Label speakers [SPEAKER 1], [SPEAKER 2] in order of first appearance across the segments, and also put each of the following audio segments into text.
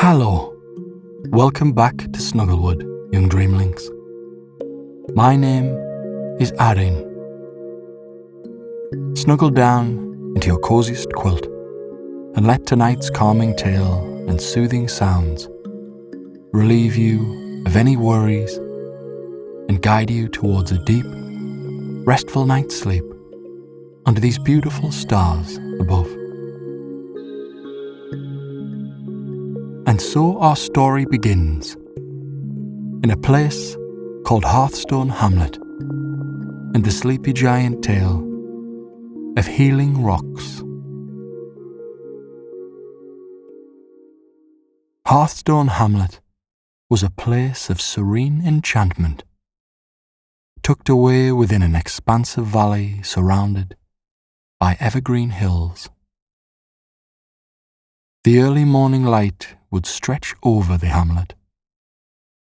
[SPEAKER 1] Hello, welcome back to Snugglewood, young Dreamlynx. My name is Arin. Snuggle down into your coziest quilt and let tonight's calming tale and soothing sounds relieve you of any worries and guide you towards a deep, restful night's sleep under these beautiful stars above. And so our story begins in a place called Hearthstone Hamlet, and the sleepy giant tale of healing rocks. Hearthstone Hamlet was a place of serene enchantment, tucked away within an expansive valley surrounded by evergreen hills. The early morning light would stretch over the hamlet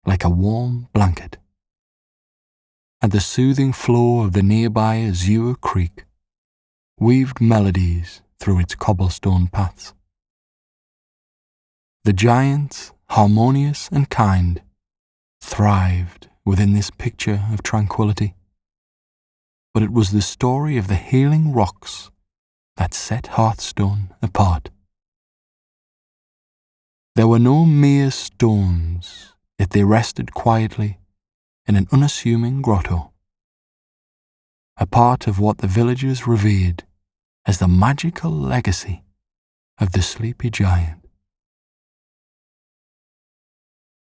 [SPEAKER 1] like a warm blanket, and the soothing flow of the nearby Azure Creek weaved melodies through its cobblestone paths. The giants, harmonious and kind, thrived within this picture of tranquility, but it was the story of the healing rocks that set Hearthstone apart. There were no mere stones, yet they rested quietly in an unassuming grotto, a part of what the villagers revered as the magical legacy of the sleepy giant.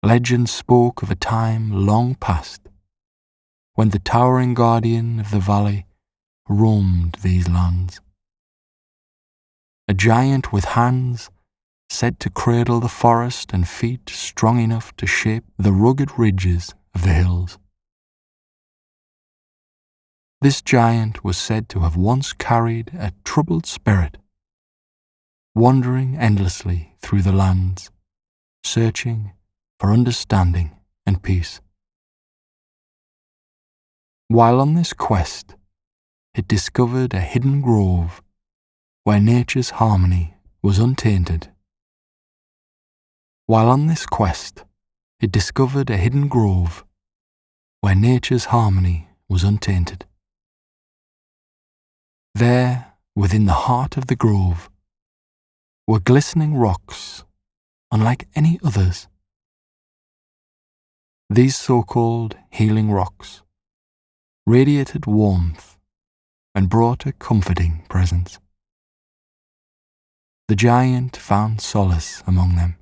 [SPEAKER 1] Legend spoke of a time long past when the towering guardian of the valley roamed these lands. A giant with hands said to cradle the forest and feet strong enough to shape the rugged ridges of the hills. This giant was said to have once carried a troubled spirit, wandering endlessly through the lands, searching for understanding and peace. While on this quest, it discovered a hidden grove where nature's harmony was untainted. There, within the heart of the grove, were glistening rocks unlike any others. These so-called healing rocks radiated warmth and brought a comforting presence. The giant found solace among them,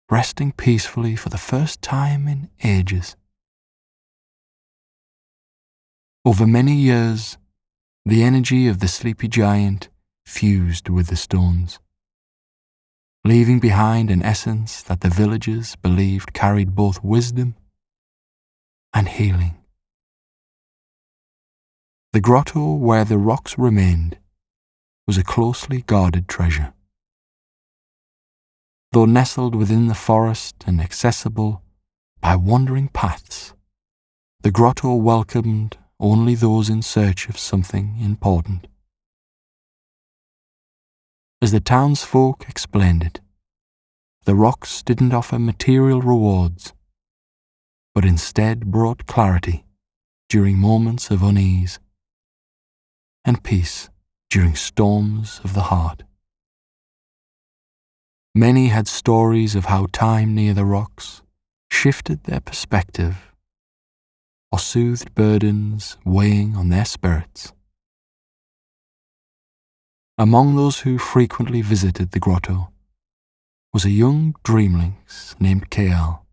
[SPEAKER 1] resting peacefully for the first time in ages. Over many years, the energy of the sleepy giant fused with the stones, leaving behind an essence that the villagers believed carried both wisdom and healing. The grotto where the rocks remained was a closely guarded treasure. Though nestled within the forest and accessible by wandering paths, the grotto welcomed only those in search of something important. As the townsfolk explained it, the rocks didn't offer material rewards, but instead brought clarity during moments of unease and peace during storms of the heart. Many had stories of how time near the rocks shifted their perspective or soothed burdens weighing on their spirits. Among those who frequently visited the grotto was a young Dreamlynx named Kale.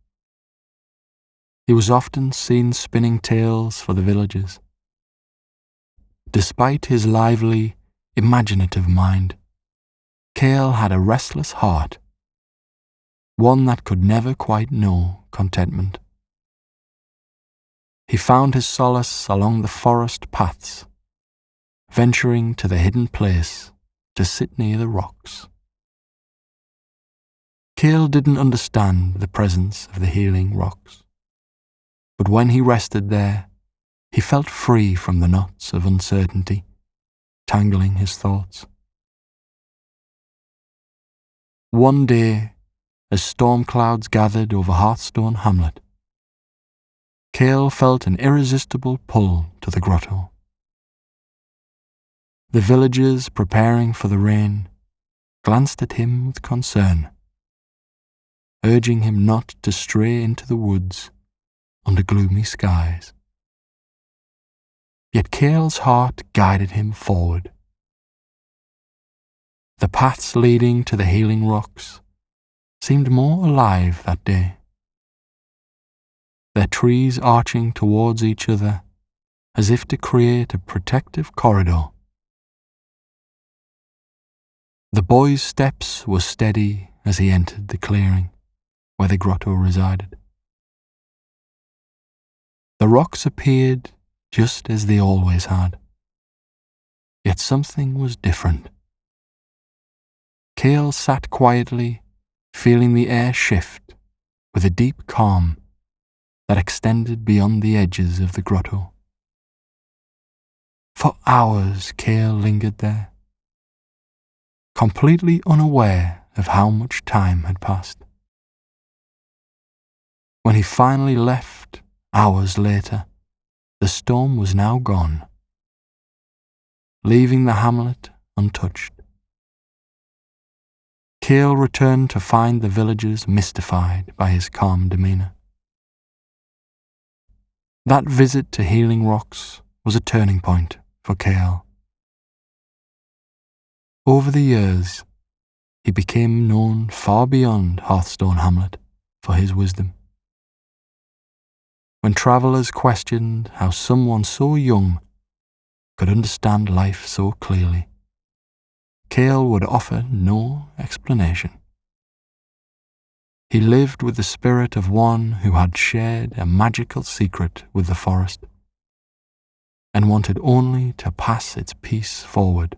[SPEAKER 1] He was often seen spinning tales for the villagers. Despite his lively, imaginative mind, Kale had a restless heart, one that could never quite know contentment. He found his solace along the forest paths, venturing to the hidden place to sit near the rocks. Kale didn't understand the presence of the healing rocks, but when he rested there, he felt free from the knots of uncertainty tangling his thoughts. One day, as storm clouds gathered over Hearthstone Hamlet, Cale felt an irresistible pull to the grotto. The villagers preparing for the rain glanced at him with concern, urging him not to stray into the woods under gloomy skies. Yet Cale's heart guided him forward. The paths leading to the healing rocks seemed more alive that day, their trees arching towards each other as if to create a protective corridor. The boy's steps were steady as he entered the clearing where the grotto resided. The rocks appeared just as they always had, yet something was different. Cale sat quietly, feeling the air shift with a deep calm that extended beyond the edges of the grotto. For hours Cale lingered there, completely unaware of how much time had passed. When he finally left, hours later, the storm was now gone, leaving the hamlet untouched. Cale returned to find the villagers mystified by his calm demeanour. That visit to Healing Rocks was a turning point for Cale. Over the years, he became known far beyond Hearthstone Hamlet for his wisdom. When travellers questioned how someone so young could understand life so clearly, Cale would offer no explanation. He lived with the spirit of one who had shared a magical secret with the forest and wanted only to pass its peace forward.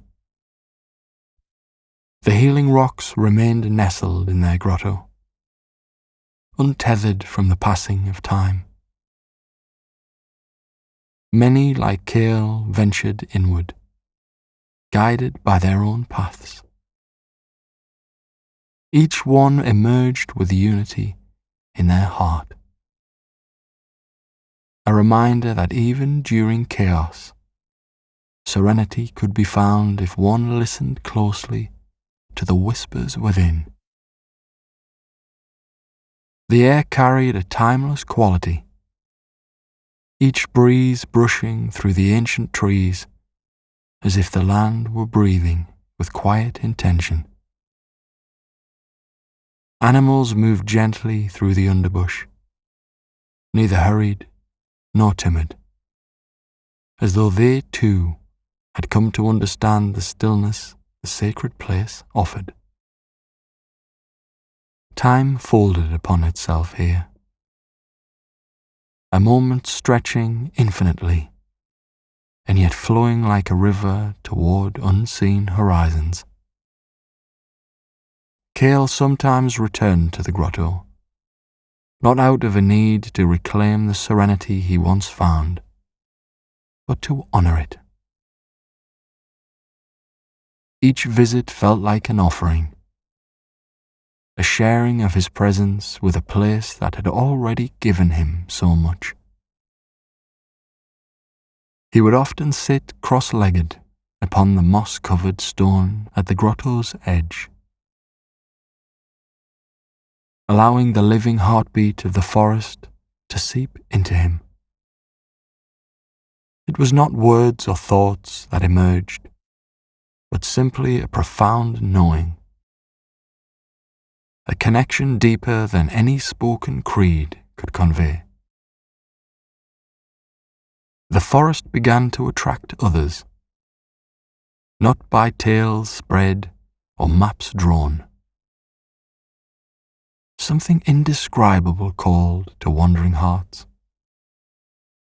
[SPEAKER 1] The healing rocks remained nestled in their grotto, untethered from the passing of time. Many like Cale ventured inward, guided by their own paths. Each one emerged with unity in their heart, a reminder that even during chaos, serenity could be found if one listened closely to the whispers within. The air carried a timeless quality, each breeze brushing through the ancient trees as if the land were breathing with quiet intention. Animals moved gently through the underbush, neither hurried nor timid, as though they too had come to understand the stillness the sacred place offered. Time folded upon itself here, a moment stretching infinitely, and yet flowing like a river toward unseen horizons. Cale sometimes returned to the grotto, not out of a need to reclaim the serenity he once found, but to honour it. Each visit felt like an offering, a sharing of his presence with a place that had already given him so much. He would often sit cross-legged upon the moss-covered stone at the grotto's edge, allowing the living heartbeat of the forest to seep into him. It was not words or thoughts that emerged, but simply a profound knowing, a connection deeper than any spoken creed could convey. The forest began to attract others, not by tales spread or maps drawn. Something indescribable called to wandering hearts,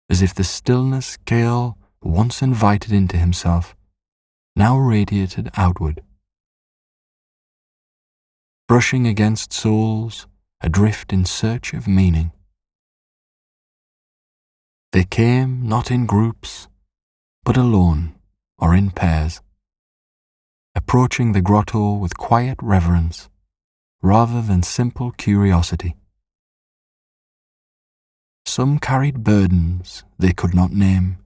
[SPEAKER 1] as if the stillness Cale once invited into himself now radiated outward, brushing against souls adrift in search of meaning. They came not in groups, but alone or in pairs, approaching the grotto with quiet reverence rather than simple curiosity. Some carried burdens they could not name,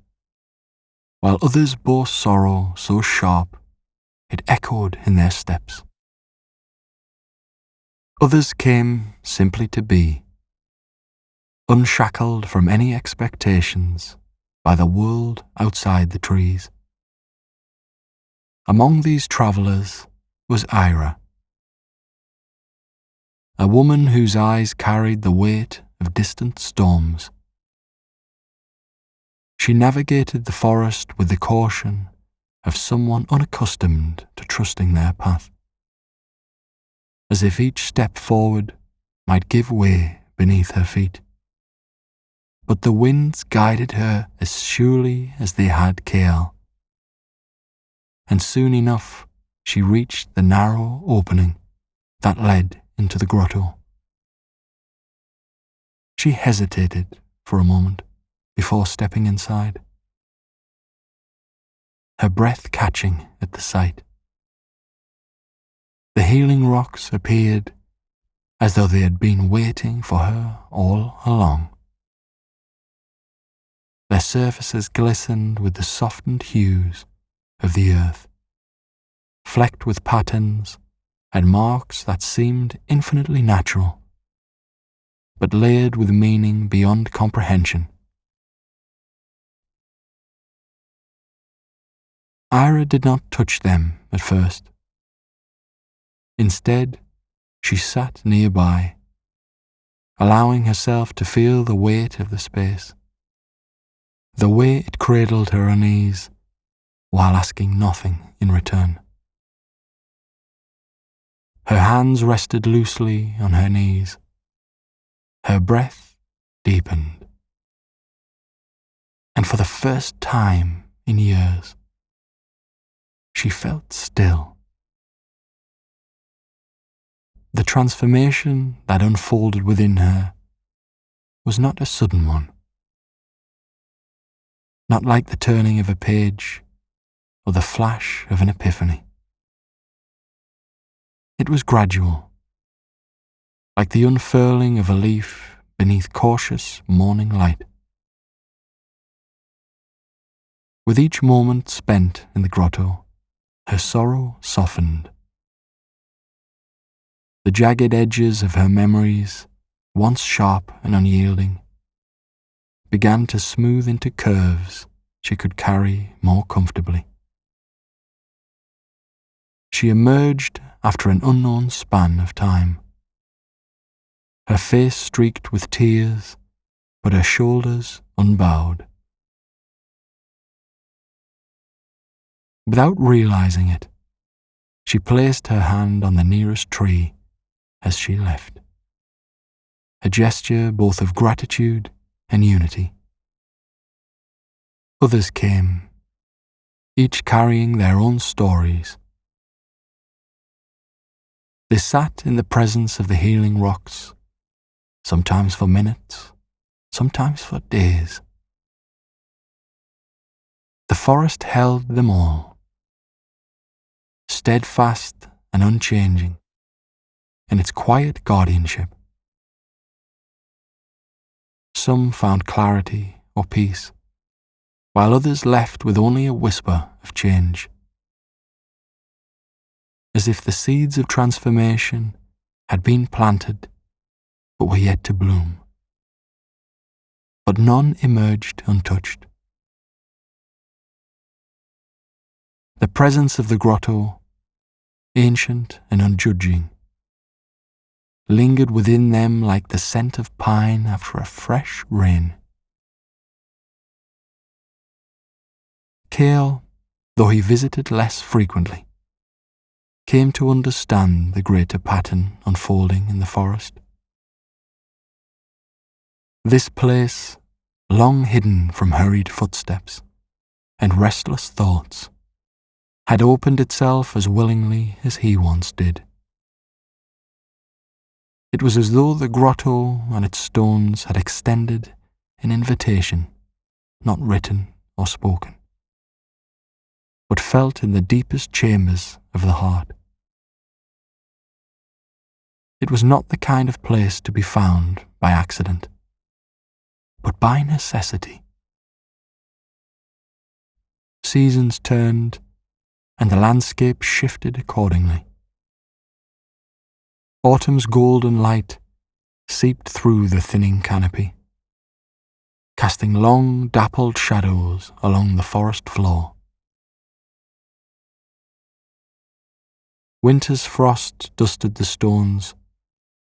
[SPEAKER 1] while others bore sorrow so sharp it echoed in their steps. Others came simply to be, unshackled from any expectations by the world outside the trees. Among these travellers was Ira, a woman whose eyes carried the weight of distant storms. She navigated the forest with the caution of someone unaccustomed to trusting their path, as if each step forward might give way beneath her feet. But the winds guided her as surely as they had Kael, and soon enough she reached the narrow opening that led into the grotto. She hesitated for a moment before stepping inside, her breath catching at the sight. The healing rocks appeared as though they had been waiting for her all along. Their surfaces glistened with the softened hues of the earth, flecked with patterns and marks that seemed infinitely natural, but layered with meaning beyond comprehension. Ira did not touch them at first. Instead, she sat nearby, allowing herself to feel the weight of the space, the way it cradled her unease while asking nothing in return. Her hands rested loosely on her knees. Her breath deepened. And for the first time in years, she felt still. The transformation that unfolded within her was not a sudden one, not like the turning of a page or the flash of an epiphany. It was gradual, like the unfurling of a leaf beneath cautious morning light. With each moment spent in the grotto, her sorrow softened. The jagged edges of her memories, once sharp and unyielding, began to smooth into curves she could carry more comfortably. She emerged after an unknown span of time, her face streaked with tears, but her shoulders unbowed. Without realizing it, she placed her hand on the nearest tree as she left, a gesture both of gratitude and unity. Others came, each carrying their own stories. They sat in the presence of the healing rocks, sometimes for minutes, sometimes for days. The forest held them all, steadfast and unchanging in its quiet guardianship. Some found clarity or peace, while others left with only a whisper of change, as if the seeds of transformation had been planted but were yet to bloom. But none emerged untouched. The presence of the grotto, ancient and unjudging, lingered within them like the scent of pine after a fresh rain. Kael, though he visited less frequently, came to understand the greater pattern unfolding in the forest. This place, long hidden from hurried footsteps and restless thoughts, had opened itself as willingly as he once did. It was as though the grotto and its stones had extended an invitation, not written or spoken, but felt in the deepest chambers of the heart. It was not the kind of place to be found by accident, but by necessity. Seasons turned, and the landscape shifted accordingly. Autumn's golden light seeped through the thinning canopy, casting long, dappled shadows along the forest floor. Winter's frost dusted the stones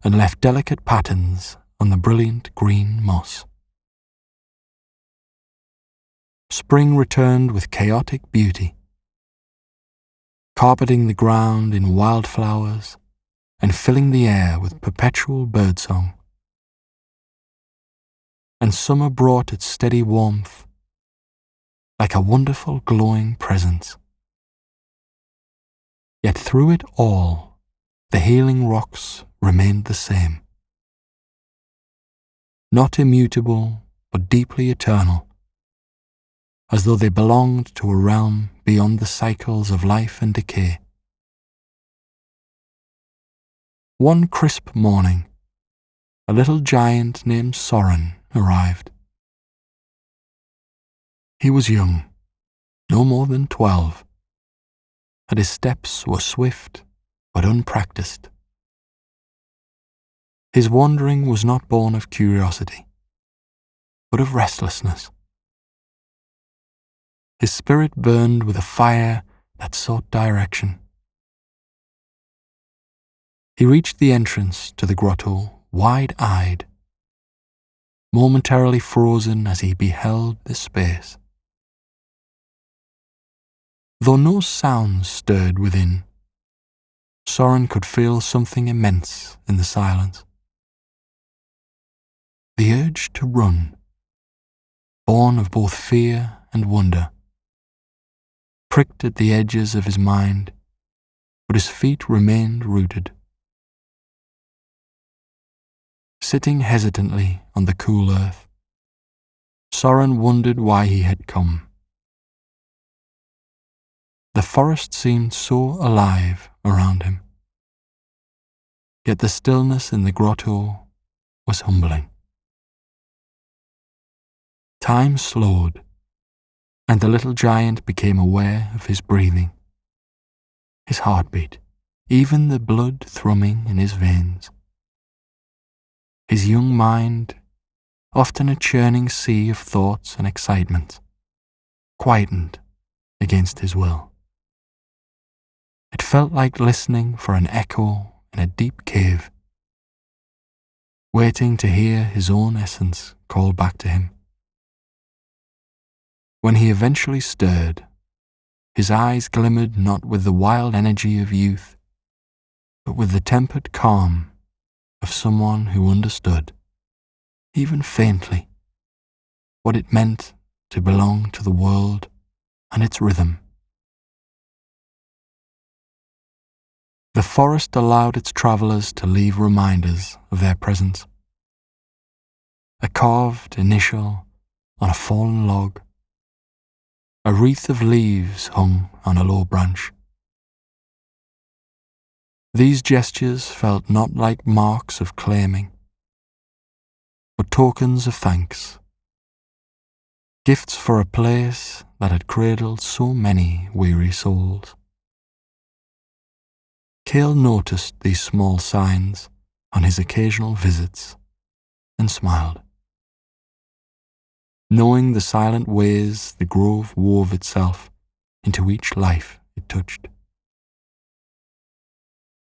[SPEAKER 1] and left delicate patterns on the brilliant green moss. Spring returned with chaotic beauty, carpeting the ground in wildflowers and filling the air with perpetual birdsong. And summer brought its steady warmth, like a wonderful glowing presence. Yet through it all, the healing rocks remained the same. Not immutable, but deeply eternal, as though they belonged to a realm beyond the cycles of life and decay. One crisp morning, a little giant named Soren arrived. He was young, no more than 12, and his steps were swift but unpracticed. His wandering was not born of curiosity, but of restlessness. His spirit burned with a fire that sought direction. He reached the entrance to the grotto wide-eyed, momentarily frozen as he beheld the space. Though no sounds stirred within, Soren could feel something immense in the silence. The urge to run, born of both fear and wonder, pricked at the edges of his mind, but his feet remained rooted. Sitting hesitantly on the cool earth, Soren wondered why he had come. The forest seemed so alive around him, yet the stillness in the grotto was humbling. Time slowed, and the little giant became aware of his breathing, his heartbeat, even the blood thrumming in his veins. His young mind, often a churning sea of thoughts and excitements, quietened against his will. It felt like listening for an echo in a deep cave, waiting to hear his own essence call back to him. When he eventually stirred, his eyes glimmered not with the wild energy of youth, but with the tempered calm of someone who understood, even faintly, what it meant to belong to the world and its rhythm. The forest allowed its travellers to leave reminders of their presence. A carved initial on a fallen log, a wreath of leaves hung on a low branch. These gestures felt not like marks of claiming, but tokens of thanks, gifts for a place that had cradled so many weary souls. Cale noticed these small signs on his occasional visits and smiled, knowing the silent ways the grove wove itself into each life it touched.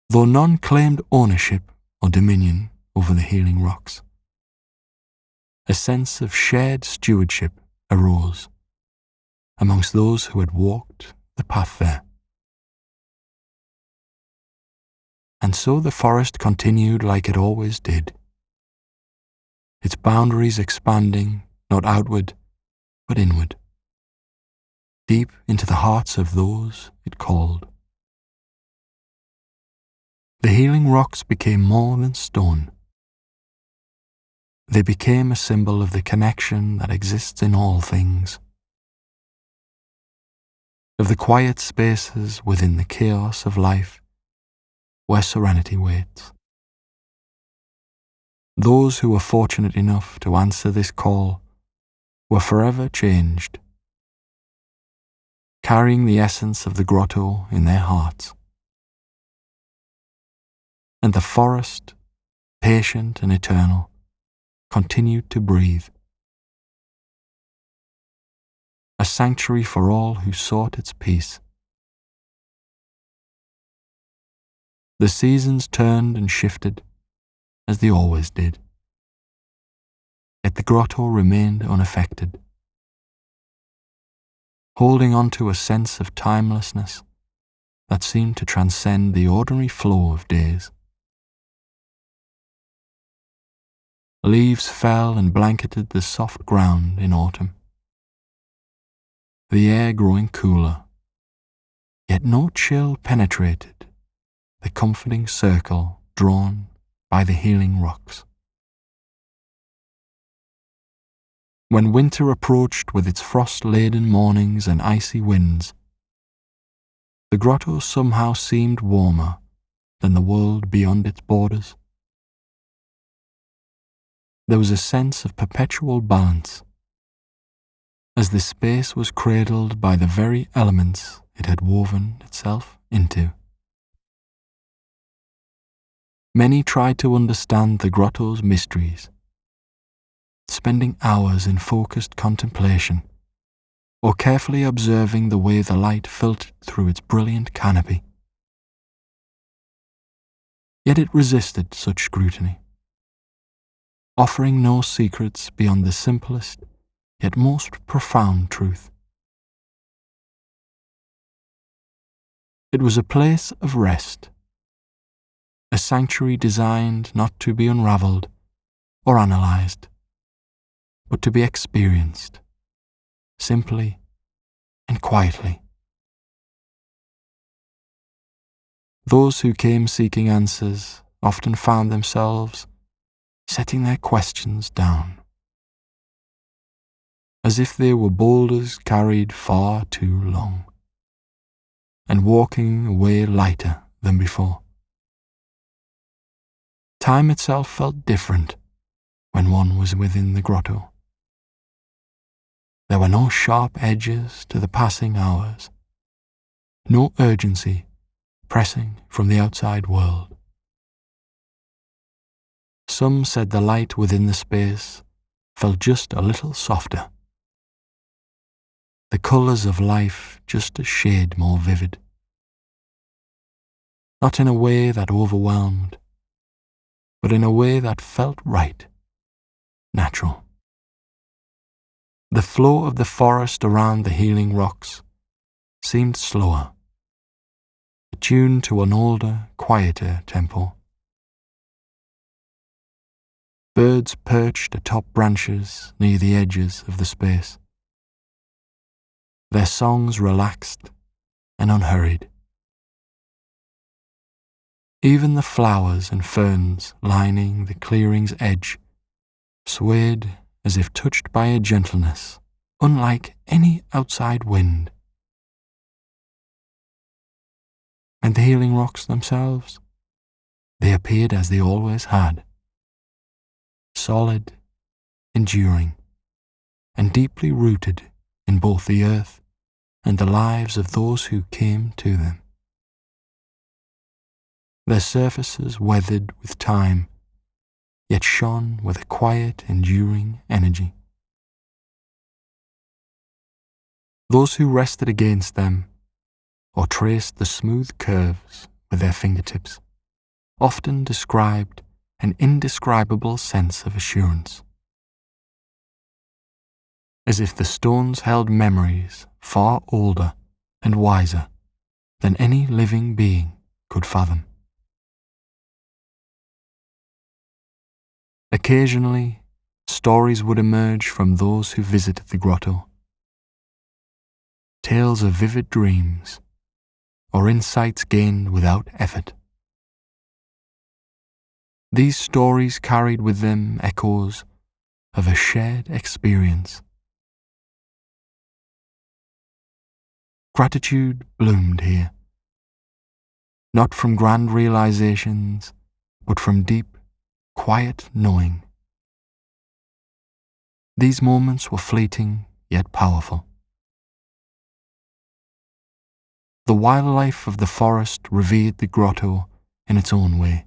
[SPEAKER 1] Though none claimed ownership or dominion over the healing rocks, a sense of shared stewardship arose amongst those who had walked the path there. And so the forest continued like it always did, its boundaries expanding not outward but inward, deep into the hearts of those it called. The healing rocks became more than stone. They became a symbol of the connection that exists in all things, of the quiet spaces within the chaos of life where serenity waits. Those who were fortunate enough to answer this call were forever changed, carrying the essence of the grotto in their hearts. And the forest, patient and eternal, continued to breathe, a sanctuary for all who sought its peace. The seasons turned and shifted as they always did, yet the grotto remained unaffected, holding on to a sense of timelessness that seemed to transcend the ordinary flow of days. Leaves fell and blanketed the soft ground in autumn, the air growing cooler, yet no chill penetrated the comforting circle drawn by the healing rocks. When winter approached with its frost-laden mornings and icy winds, the grotto somehow seemed warmer than the world beyond its borders. There was a sense of perpetual balance, as the space was cradled by the very elements it had woven itself into. Many tried to understand the grotto's mysteries, spending hours in focused contemplation, or carefully observing the way the light filtered through its brilliant canopy. Yet it resisted such scrutiny, offering no secrets beyond the simplest yet most profound truth. It was a place of rest, a sanctuary designed not to be unravelled or analysed, but to be experienced, simply and quietly. Those who came seeking answers often found themselves setting their questions down, as if they were boulders carried far too long, and walking away lighter than before. Time itself felt different when one was within the grotto. There were no sharp edges to the passing hours, no urgency pressing from the outside world. Some said the light within the space felt just a little softer, the colours of life just a shade more vivid. Not in a way that overwhelmed, but in a way that felt right, natural. The flow of the forest around the healing rocks seemed slower, attuned to an older, quieter tempo. Birds perched atop branches near the edges of the space, their songs relaxed and unhurried. Even the flowers and ferns lining the clearing's edge swayed as if touched by a gentleness unlike any outside wind. And the healing rocks themselves, they appeared as they always had, solid, enduring, and deeply rooted in both the earth and the lives of those who came to them. Their surfaces weathered with time, yet shone with a quiet, enduring energy. Those who rested against them, or traced the smooth curves with their fingertips, often described an indescribable sense of assurance, as if the stones held memories far older and wiser than any living being could fathom. Occasionally, stories would emerge from those who visited the grotto, tales of vivid dreams, or insights gained without effort. These stories carried with them echoes of a shared experience. Gratitude bloomed here, not from grand realizations, but from deep, quiet knowing. These moments were fleeting yet powerful. The wildlife of the forest revered the grotto in its own way.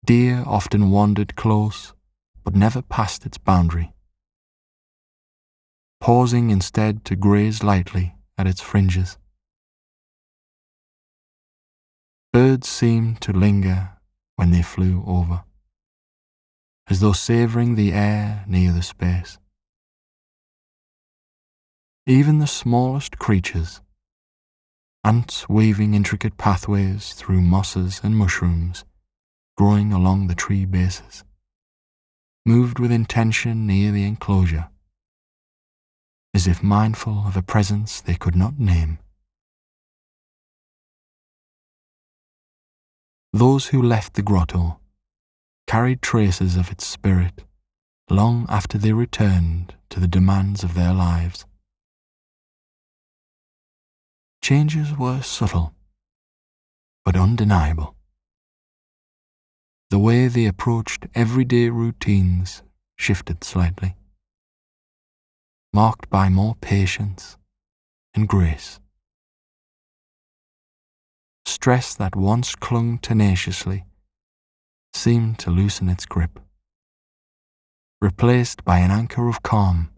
[SPEAKER 1] Deer often wandered close, but never passed its boundary, pausing instead to graze lightly at its fringes. Birds seemed to linger when they flew over, as though savouring the air near the space. Even the smallest creatures, ants weaving intricate pathways through mosses and mushrooms growing along the tree bases, moved with intention near the enclosure, as if mindful of a presence they could not name. Those who left the grotto carried traces of its spirit long after they returned to the demands of their lives. Changes were subtle, but undeniable. The way they approached everyday routines shifted slightly, marked by more patience and grace. Stress that once clung tenaciously seemed to loosen its grip, replaced by an anchor of calm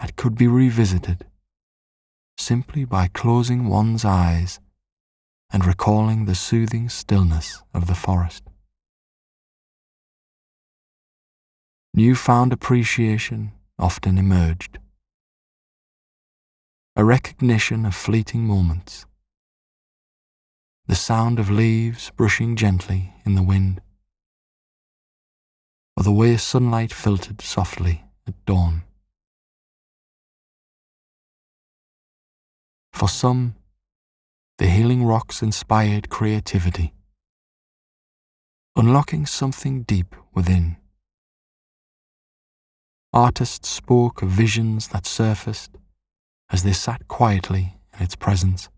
[SPEAKER 1] that could be revisited simply by closing one's eyes and recalling the soothing stillness of the forest. Newfound appreciation often emerged, a recognition of fleeting moments, the sound of leaves brushing gently in the wind, or the way sunlight filtered softly at dawn. For some, the healing rocks inspired creativity, unlocking something deep within. Artists spoke of visions that surfaced as they sat quietly in its presence.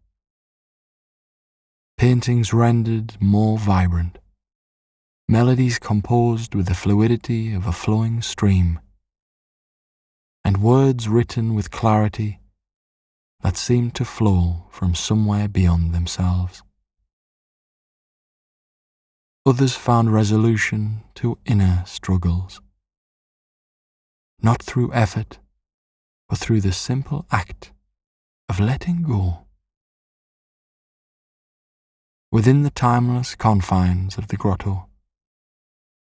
[SPEAKER 1] Paintings rendered more vibrant, melodies composed with the fluidity of a flowing stream, and words written with clarity that seemed to flow from somewhere beyond themselves. Others found resolution to inner struggles, not through effort, but through the simple act of letting go. Within the timeless confines of the grotto,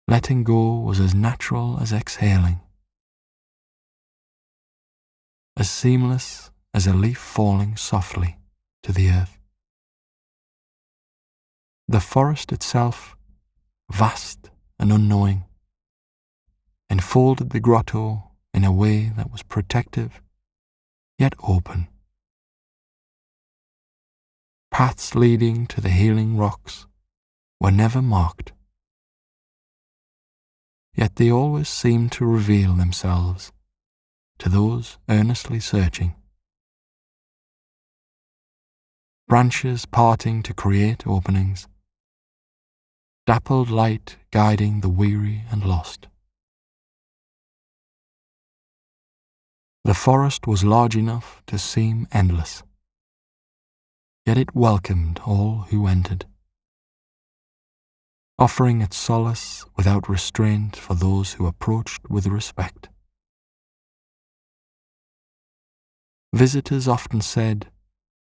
[SPEAKER 1] letting go was as natural as exhaling, as seamless as a leaf falling softly to the earth. The forest itself, vast and unknowing, enfolded the grotto in a way that was protective yet open. Paths leading to the healing rocks were never marked, yet they always seemed to reveal themselves to those earnestly searching. Branches parting to create openings, dappled light guiding the weary and lost. The forest was large enough to seem endless, yet it welcomed all who entered, offering its solace without restraint for those who approached with respect. Visitors often said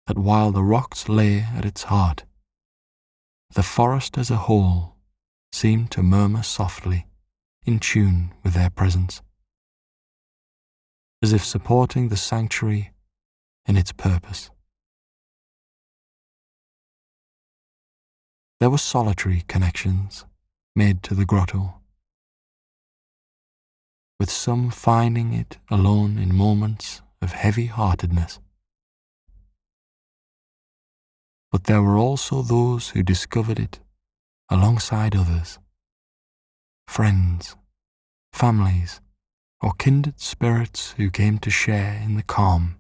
[SPEAKER 1] that while the rocks lay at its heart, the forest as a whole seemed to murmur softly, in tune with their presence, as if supporting the sanctuary in its purpose. There were solitary connections made to the grotto, with some finding it alone in moments of heavy-heartedness. But there were also those who discovered it alongside others, friends, families, or kindred spirits who came to share in the calm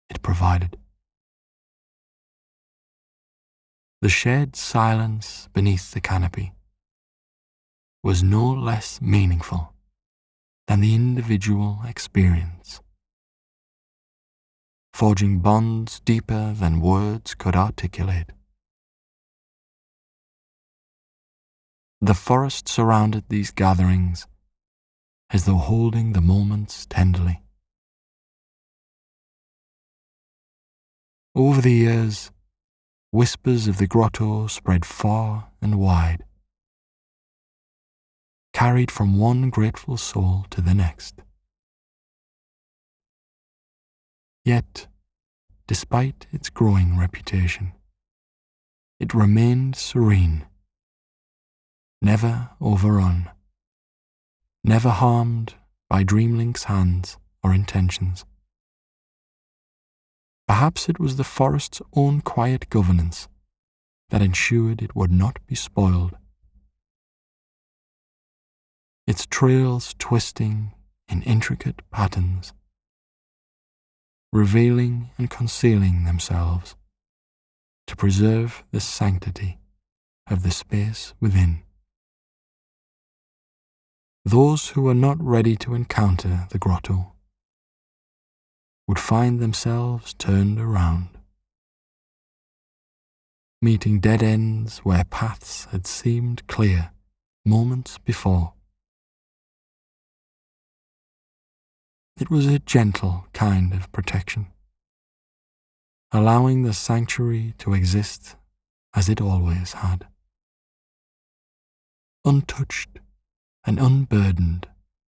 [SPEAKER 1] it provided. The shared silence beneath the canopy was no less meaningful than the individual experience, forging bonds deeper than words could articulate. The forest surrounded these gatherings as though holding the moments tenderly. Over the years, whispers of the grotto spread far and wide, carried from one grateful soul to the next. Yet, despite its growing reputation, it remained serene, never overrun, never harmed by Dreamlynx hands or intentions. Perhaps it was the forest's own quiet governance that ensured it would not be spoiled. Its trails twisting in intricate patterns, revealing and concealing themselves to preserve the sanctity of the space within. Those who were not ready to encounter the grotto would find themselves turned around, meeting dead ends where paths had seemed clear moments before. It was a gentle kind of protection, allowing the sanctuary to exist as it always had, untouched and unburdened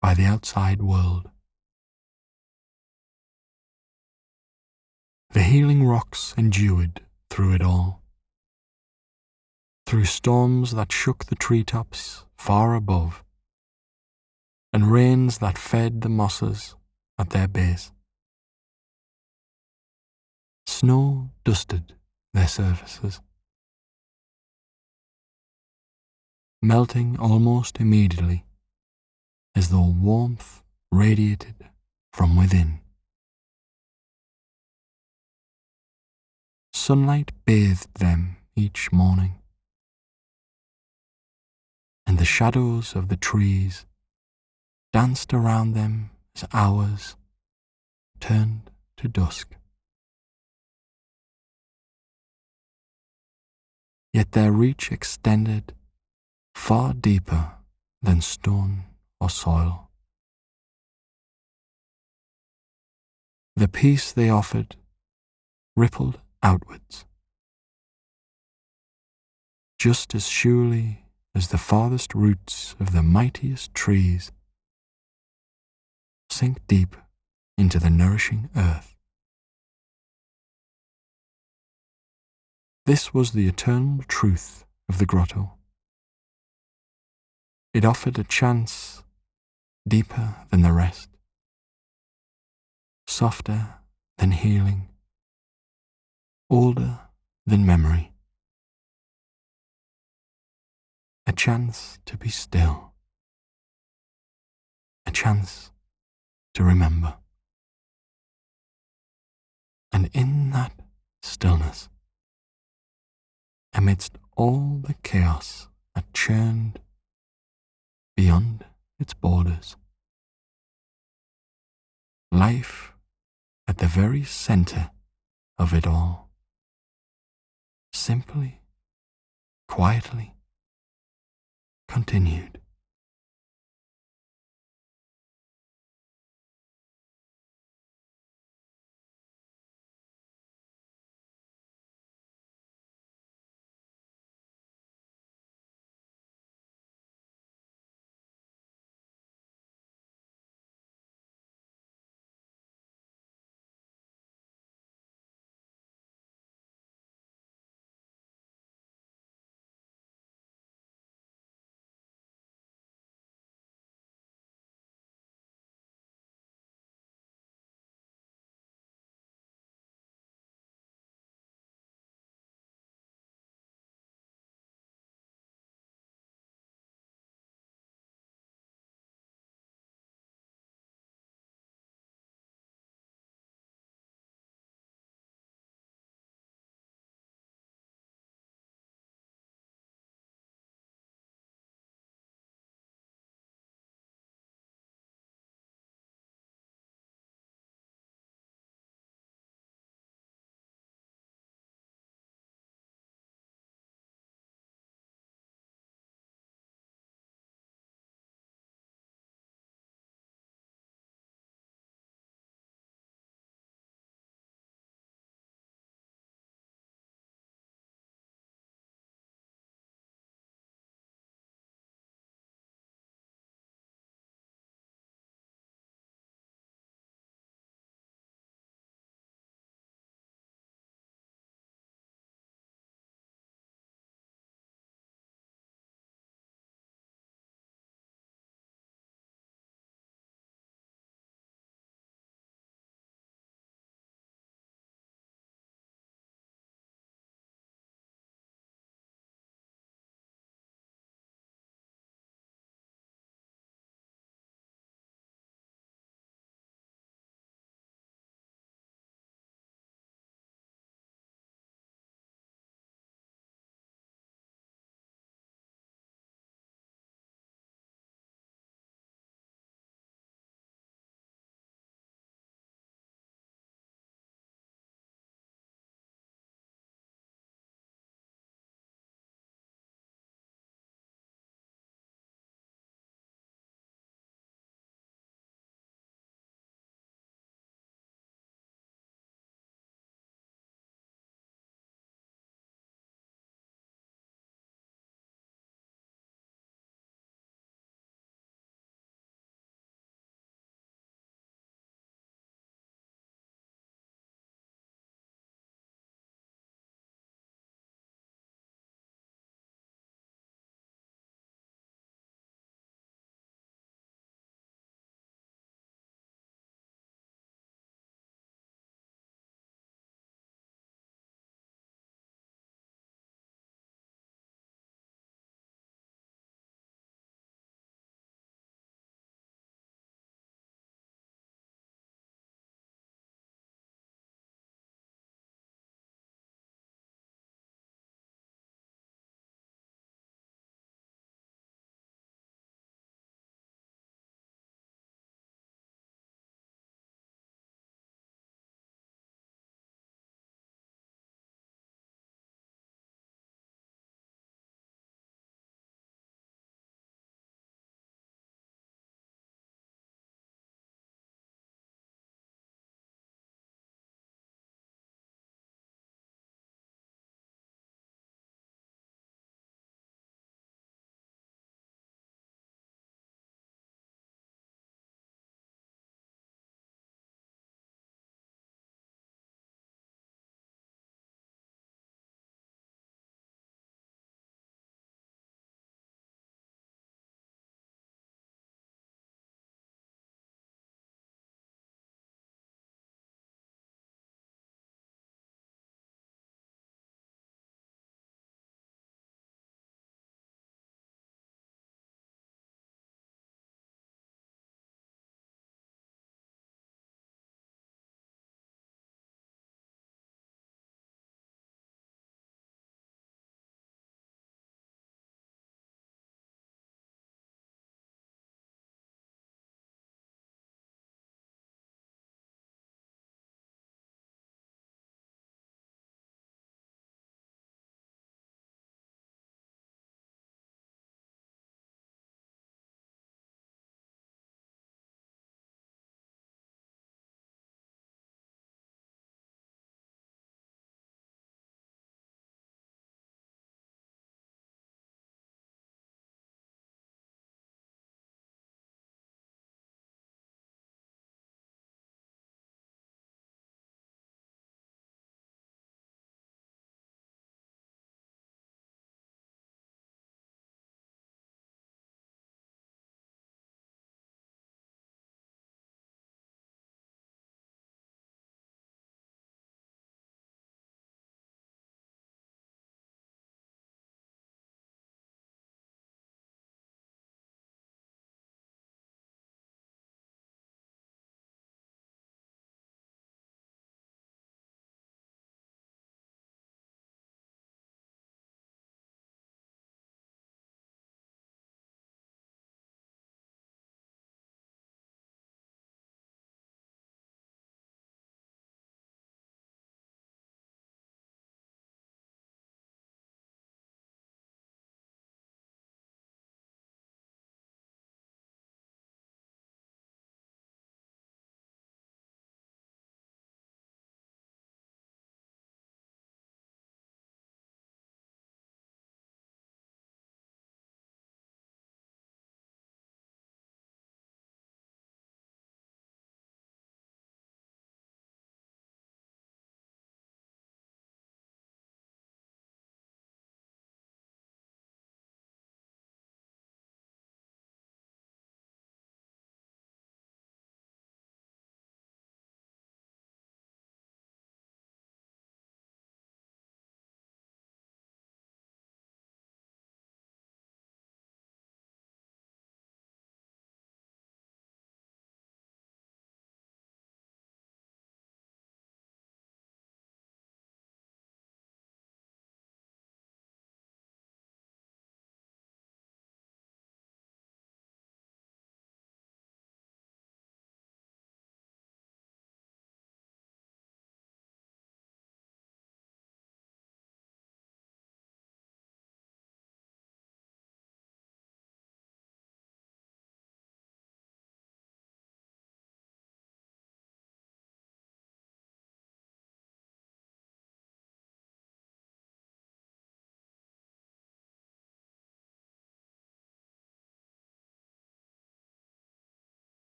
[SPEAKER 1] by the outside world. The healing rocks endured through it all, through storms that shook the treetops far above, and rains that fed the mosses at their base. Snow dusted their surfaces, melting almost immediately as though warmth radiated from within. Sunlight bathed them each morning, and the shadows of the trees danced around them as hours turned to dusk. Yet their reach extended far deeper than stone or soil. The peace they offered rippled outwards, just as surely as the farthest roots of the mightiest trees sink deep into the nourishing earth. This was the eternal truth of the grotto. It offered a chance deeper than the rest, softer than healing, older than memory. A chance to be still, a chance to remember. And in that stillness, amidst all the chaos that churned beyond its borders, life at the very center of it all, simply, quietly continued.